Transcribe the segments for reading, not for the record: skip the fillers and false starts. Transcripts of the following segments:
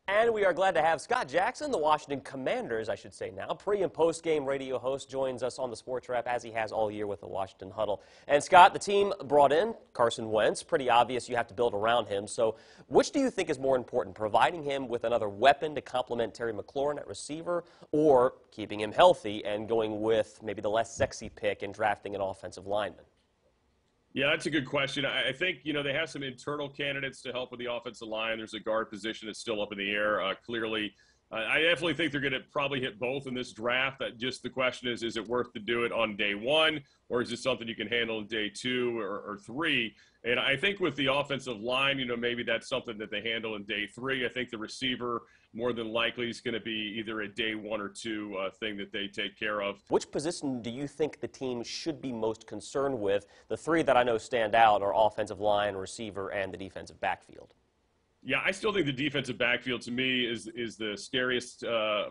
And we are glad to have Scott Jackson, the Washington Commanders, I should say now, pre- and post-game radio host, joins us on the Sports Wrap as he has all year with the Washington Huddle. And Scott, the team brought in Carson Wentz. Pretty obvious you have to build around him. So which do you think is more important, providing him with another weapon to complement Terry McLaurin at receiver, or keeping him healthy and going with maybe the less sexy pick and drafting an offensive lineman? Yeah, that's a good question. I think, they have some internal candidates to help with the offensive line. There's a guard position that's still up in the air. Clearly, I definitely think they're going to probably hit both in this draft. Just the question is it worth to do it on day one, or is it something you can handle in day two or three? And I think with the offensive line, maybe that's something that they handle in day three. I think the receiver more than likely is going to be either a day one or two thing that they take care of. Which position do you think the team should be most concerned with? The three that I know stand out are offensive line, receiver, and the defensive backfield. Yeah, I still think the defensive backfield to me is the scariest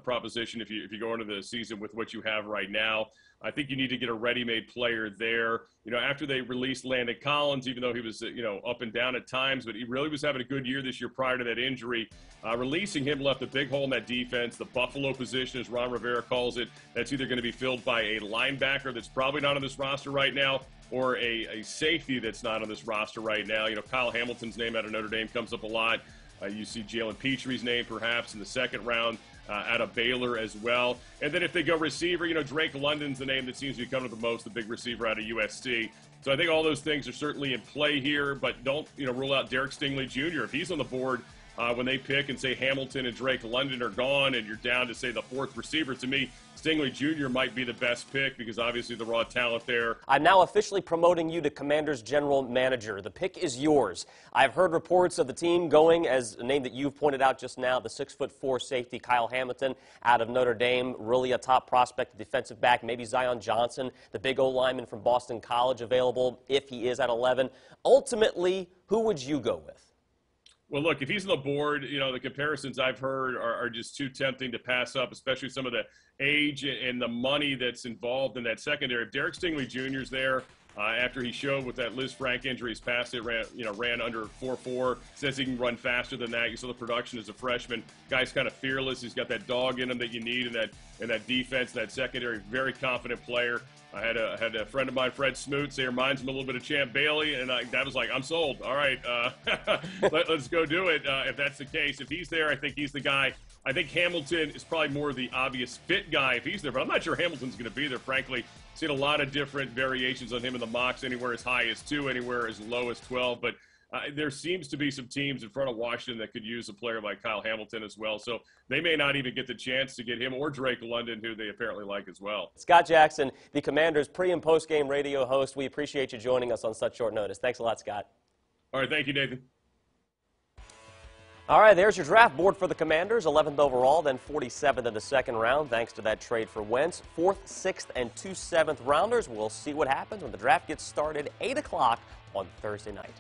proposition if you go into the season with what you have right now. I think you need to get a ready-made player there. After they released Landon Collins, even though he was up and down at times, but he really was having a good year this year prior to that injury. Releasing him left a big hole in that defense. The Buffalo position, as Ron Rivera calls it, that's either going to be filled by a linebacker that's probably not on this roster right now, or a safety that's not on this roster right now. Kyle Hamilton's name out of Notre Dame comes up a lot. You see Jalen Petre's name perhaps in the second round out of Baylor as well. And then if they go receiver, Drake London's the name that seems to be coming to the most, the big receiver out of USC. So I think all those things are certainly in play here, but don't rule out Derek Stingley Jr. If he's on the board when they pick and say Hamilton and Drake London are gone and you're down to say the fourth receiver, to me, Stingley Jr. might be the best pick because obviously the raw talent there. I'm now officially promoting you to Commanders General Manager. The pick is yours. I've heard reports of the team going as a name that you've pointed out just now, the 6'4" safety Kyle Hamilton out of Notre Dame, really a top prospect, defensive back, maybe Zion Johnson, the big O lineman from Boston College available if he is at 11. Ultimately, who would you go with? Well, look, if he's on the board, the comparisons I've heard are just too tempting to pass up, especially some of the age and the money that's involved in that secondary. If Derek Stingley Jr. is there, after he showed with that Liz Frank injury, he's passed it, ran under 4.4, says he can run faster than that. You saw the production as a freshman. Guy's kind of fearless. He's got that dog in him that you need in that defense, that secondary. Very confident player. I had a friend of mine, Fred Smoot, say he reminds him a little bit of Champ Bailey, and that was like, I'm sold. All right, let's go do it if that's the case. If he's there, I think he's the guy. I think Hamilton is probably more the obvious fit guy if he's there, but I'm not sure Hamilton's going to be there, frankly. Seen a lot of different variations on him in the mocks, anywhere as high as 2, anywhere as low as 12, but there seems to be some teams in front of Washington that could use a player like Kyle Hamilton as well. So they may not even get the chance to get him or Drake London, who they apparently like as well. Scott Jackson, the Commanders pre- and post-game radio host. We appreciate you joining us on such short notice. Thanks a lot, Scott. All right, thank you, Nathan. All right, there's your draft board for the Commanders. 11th overall, then 47th in the second round, thanks to that trade for Wentz. 4th, 6th, and 2 7th rounders. We'll see what happens when the draft gets started 8 o'clock on Thursday night.